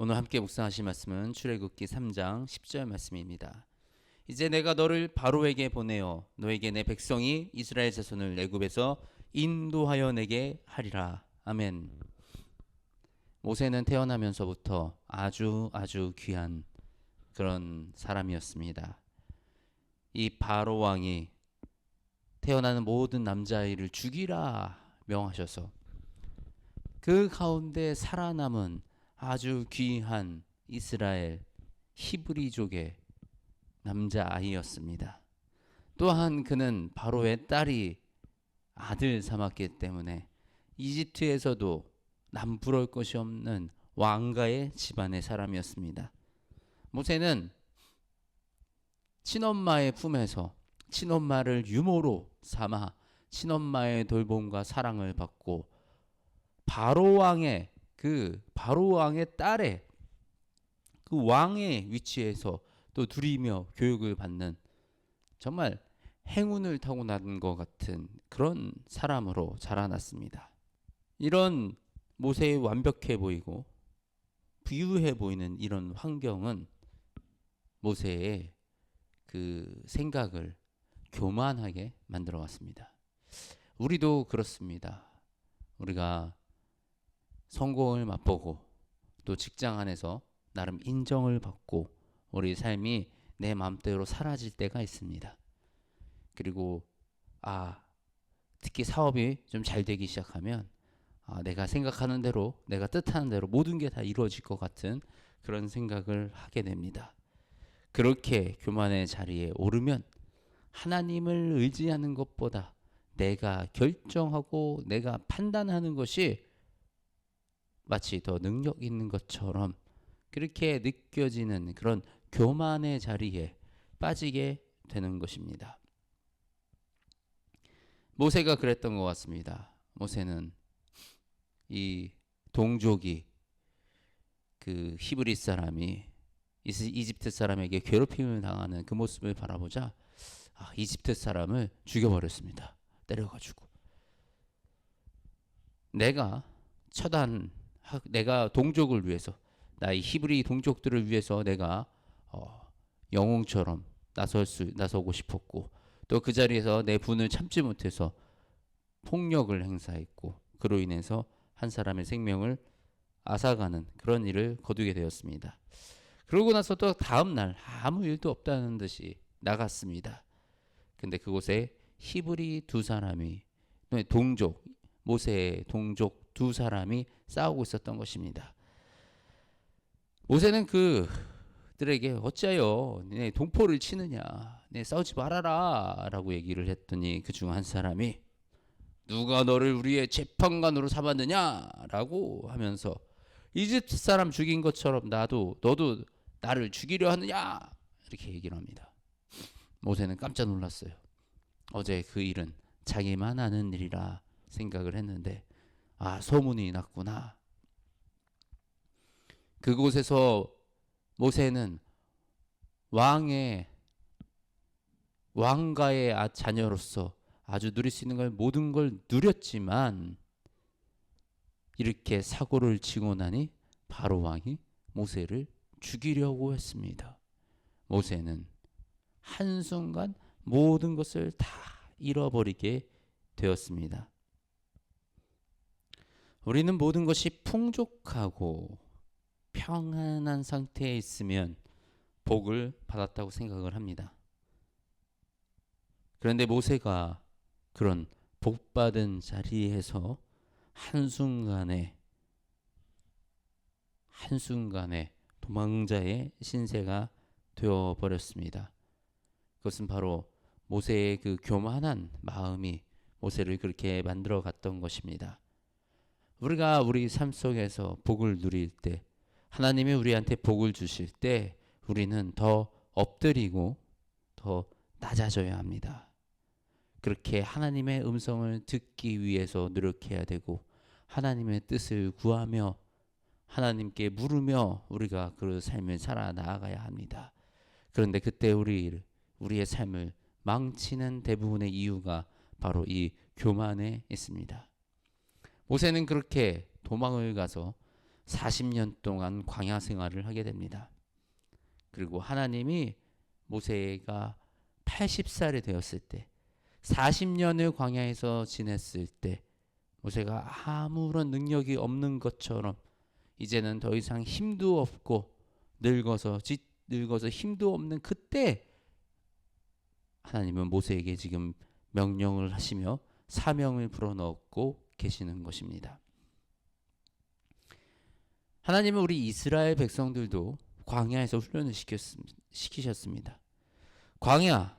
오늘 함께 묵상하실 말씀은 출애굽기 3장 10절 말씀입니다. 이제 내가 너를 바로에게 보내어 너에게 내 백성이 이스라엘 자손을 애굽에서 인도하여 내게 하리라. 아멘. 모세는 태어나면서부터 아주 귀한 그런 사람이었습니다. 이 바로 왕이 태어나는 모든 남자아이를 죽이라 명하셔서 그 가운데 살아남은 아주 귀한 이스라엘 히브리족의 남자아이였습니다. 또한 그는 바로의 딸이 아들 삼았기 때문에 이집트에서도 남부러울 것이 없는 왕가의 집안의 사람이었습니다. 모세는 친엄마의 품에서 친엄마를 유모로 삼아 친엄마의 돌봄과 사랑을 받고 바로왕의 딸의 그 왕의 위치에서 또 누리며 교육을 받는 정말 행운을 타고난 것 같은 그런 사람으로 자라났습니다. 이런 모세의 완벽해 보이고 부유해 보이는 이런 환경은 모세의 그 생각을 교만하게 만들어 갔습니다. 우리도 그렇습니다. 우리가 성공을 맛보고 또 직장 안에서 나름 인정을 받고 우리 삶이 내 마음대로 사라질 때가 있습니다. 그리고 특히 사업이 좀 잘 되기 시작하면 내가 생각하는 대로 내가 뜻하는 대로 모든 게 다 이루어질 것 같은 그런 생각을 하게 됩니다. 그렇게 교만의 자리에 오르면 하나님을 의지하는 것보다 내가 결정하고 내가 판단하는 것이 마치 더 능력 있는 것처럼 그렇게 느껴지는 그런 교만의 자리에 빠지게 되는 것입니다. 모세가 그랬던 것 같습니다. 모세는 이 동족이 그 히브리 사람이 이집트 사람에게 괴롭힘을 당하는 그 모습을 바라보자 이집트 사람을 죽여버렸습니다. 때려가지고 내가 동족을 위해서 나의 히브리 동족들을 위해서 내가 영웅처럼 나서고 싶었고 또 그 자리에서 내 분을 참지 못해서 폭력을 행사했고 그로 인해서 한 사람의 생명을 앗아가는 그런 일을 거두게 되었습니다. 그러고 나서 또 다음 날 아무 일도 없다는 듯이 나갔습니다. 근데 그곳에 히브리 두 사람이 모세의 동족 두 사람이 싸우고 있었던 것입니다. 모세는 그들에게 어찌하여 네 동포를 치느냐, 네 싸우지 말아라 라고 얘기를 했더니 그 중 한 사람이 누가 너를 우리의 재판관으로 삼았느냐 라고 하면서 이집트 사람 죽인 것처럼 너도 나를 죽이려 하느냐 이렇게 얘기를 합니다. 모세는 깜짝 놀랐어요. 어제 그 일은 자기만 아는 일이라 생각을 했는데 소문이 났구나. 그곳에서 모세는 왕가의 자녀로서 아주 누릴 수 있는 모든 걸 누렸지만 이렇게 사고를 치고 나니 바로 왕이 모세를 죽이려고 했습니다. 모세는 한순간 모든 것을 다 잃어버리게 되었습니다. 우리는 모든 것이 풍족하고 평안한 상태에 있으면 복을 받았다고 생각을 합니다. 그런데 모세가 그런 복받은 자리에서 한순간에 도망자의 신세가 되어버렸습니다. 그것은 바로 모세의 그 교만한 마음이 모세를 그렇게 만들어 갔던 것입니다. 우리가 우리 삶 속에서 복을 누릴 때 하나님이 우리한테 복을 주실 때 우리는 더 엎드리고 더 낮아져야 합니다. 그렇게 하나님의 음성을 듣기 위해서 노력해야 되고 하나님의 뜻을 구하며 하나님께 물으며 우리가 그 삶을 살아 나아가야 합니다. 그런데 그때 우리의 삶을 망치는 대부분의 이유가 바로 이 교만에 있습니다. 모세는 그렇게 도망을 가서 40년 동안 광야 생활을 하게 됩니다. 그리고 하나님이 모세가 80살이 되었을 때 40년을 광야에서 지냈을 때 모세가 아무런 능력이 없는 것처럼 이제는 더 이상 힘도 없고 늙어서 힘도 없는 그때 하나님은 모세에게 지금 명령을 하시며 사명을 불어넣고 계시는 것입니다. 하나님은 우리 이스라엘 백성들도 광야에서 훈련을 시키셨습니다. 광야,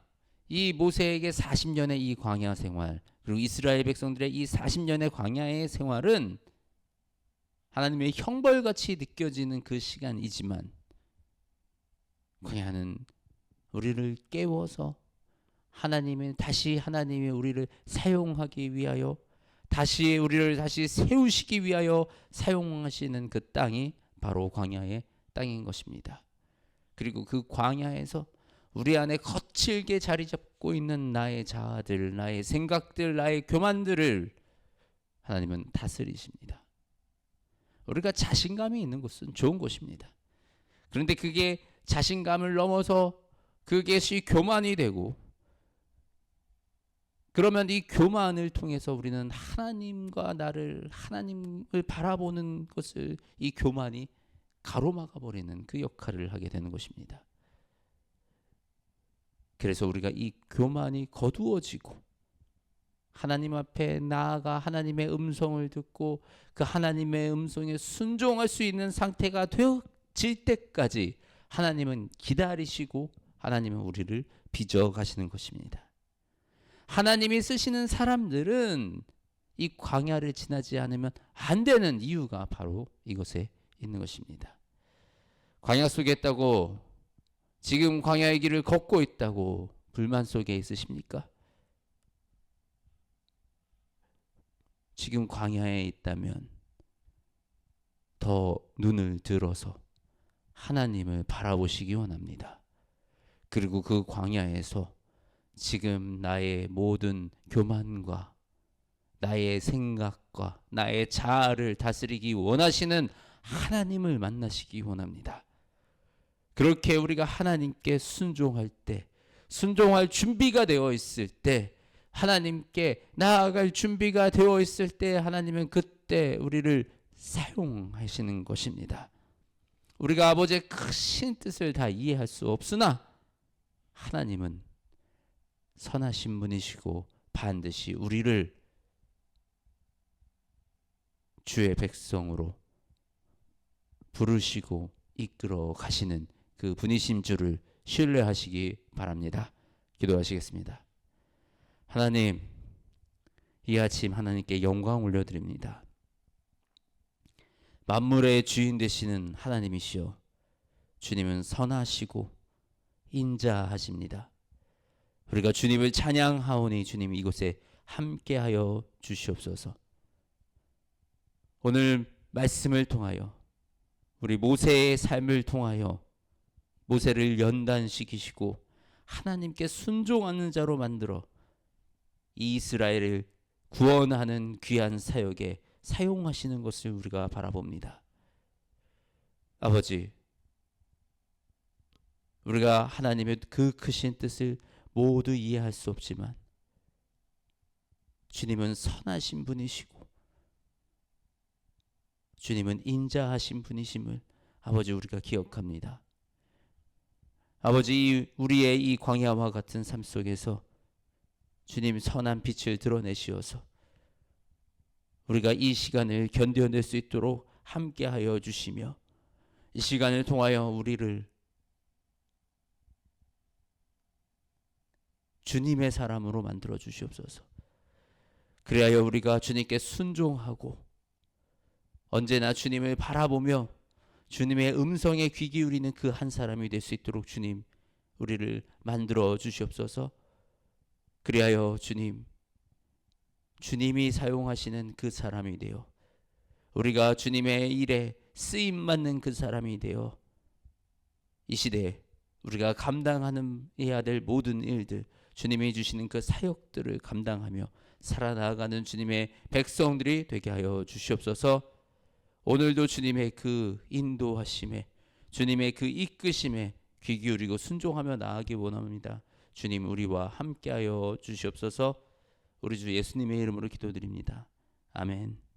이 모세에게 40년의 이 광야 생활, 그리고 이스라엘 백성들의 이 40년의 광야의 생활은 하나님의 형벌같이 느껴지는 그 시간이지만 광야는 우리를 깨워서 다시 하나님이 우리를 사용하기 위하여 우리를 다시 세우시기 위하여 사용하시는 그 땅이 바로 광야의 땅인 것입니다. 그리고 그 광야에서 우리 안에 거칠게 자리 잡고 있는 나의 자아들, 나의 생각들, 나의 교만들을 하나님은 다스리십니다. 우리가 자신감이 있는 것은 좋은 것입니다. 그런데 그게 자신감을 넘어서 그것이 교만이 되고, 그러면 이 교만을 통해서 우리는 하나님을 바라보는 것을 이 교만이 가로막아 버리는 그 역할을 하게 되는 것입니다. 그래서 우리가 이 교만이 거두어지고 하나님 앞에 나아가 하나님의 음성을 듣고 그 하나님의 음성에 순종할 수 있는 상태가 되어질 때까지 하나님은 기다리시고 하나님은 우리를 빚어 가시는 것입니다. 하나님이 쓰시는 사람들은 이 광야를 지나지 않으면 안 되는 이유가 바로 이것에 있는 것입니다. 광야 속에 있다고, 지금 광야의 길을 걷고 있다고 불만 속에 있으십니까? 지금 광야에 있다면 더 눈을 들어서 하나님을 바라보시기 원합니다. 그리고 그 광야에서 지금 나의 모든 교만과 나의 생각과 나의 자아를 다스리기 원하시는 하나님을 만나시기 원합니다. 그렇게 우리가 하나님께 순종할 때, 순종할 준비가 되어 있을 때, 하나님께 나아갈 준비가 되어 있을 때 하나님은 그때 우리를 사용하시는 것입니다. 우리가 아버지의 크신 뜻을 다 이해할 수 없으나 하나님은 선하신 분이시고 반드시 우리를 주의 백성으로 부르시고 이끌어 가시는 그 분이신 줄을 신뢰하시기 바랍니다. 기도하시겠습니다. 하나님, 이 아침 하나님께 영광 올려드립니다. 만물의 주인 되시는 하나님이시여, 주님은 선하시고 인자하십니다. 우리가 주님을 찬양하오니 주님 이곳에 함께하여 주시옵소서. 오늘 말씀을 통하여 우리 모세의 삶을 통하여 모세를 연단시키시고 하나님께 순종하는 자로 만들어 이스라엘을 구원하는 귀한 사역에 사용하시는 것을 우리가 바라봅니다. 아버지, 우리가 하나님의 그 크신 뜻을 모두 이해할 수 없지만 주님은 선하신 분이시고 주님은 인자하신 분이심을 아버지 우리가 기억합니다. 아버지, 우리의 이 광야와 같은 삶 속에서 주님 선한 빛을 드러내시어서 우리가 이 시간을 견뎌낼 수 있도록 함께하여 주시며 이 시간을 통하여 우리를 주님의 사람으로 만들어 주시옵소서. 그리하여 우리가 주님께 순종하고 언제나 주님을 바라보며 주님의 음성에 귀 기울이는 그 한 사람이 될 수 있도록 주님 우리를 만들어 주시옵소서. 그리하여 주님이 사용하시는 그 사람이 되어 우리가 주님의 일에 쓰임받는 그 사람이 되어 이 시대에 우리가 감당해야 될 모든 일들, 주님이 주시는 그 사역들을 감당하며 살아나가는 주님의 백성들이 되게 하여 주시옵소서. 오늘도 주님의 그 인도하심에, 주님의 그 이끄심에 귀 기울이고 순종하며 나아가기 원합니다. 주님 우리와 함께하여 주시옵소서. 우리 주 예수님의 이름으로 기도드립니다. 아멘.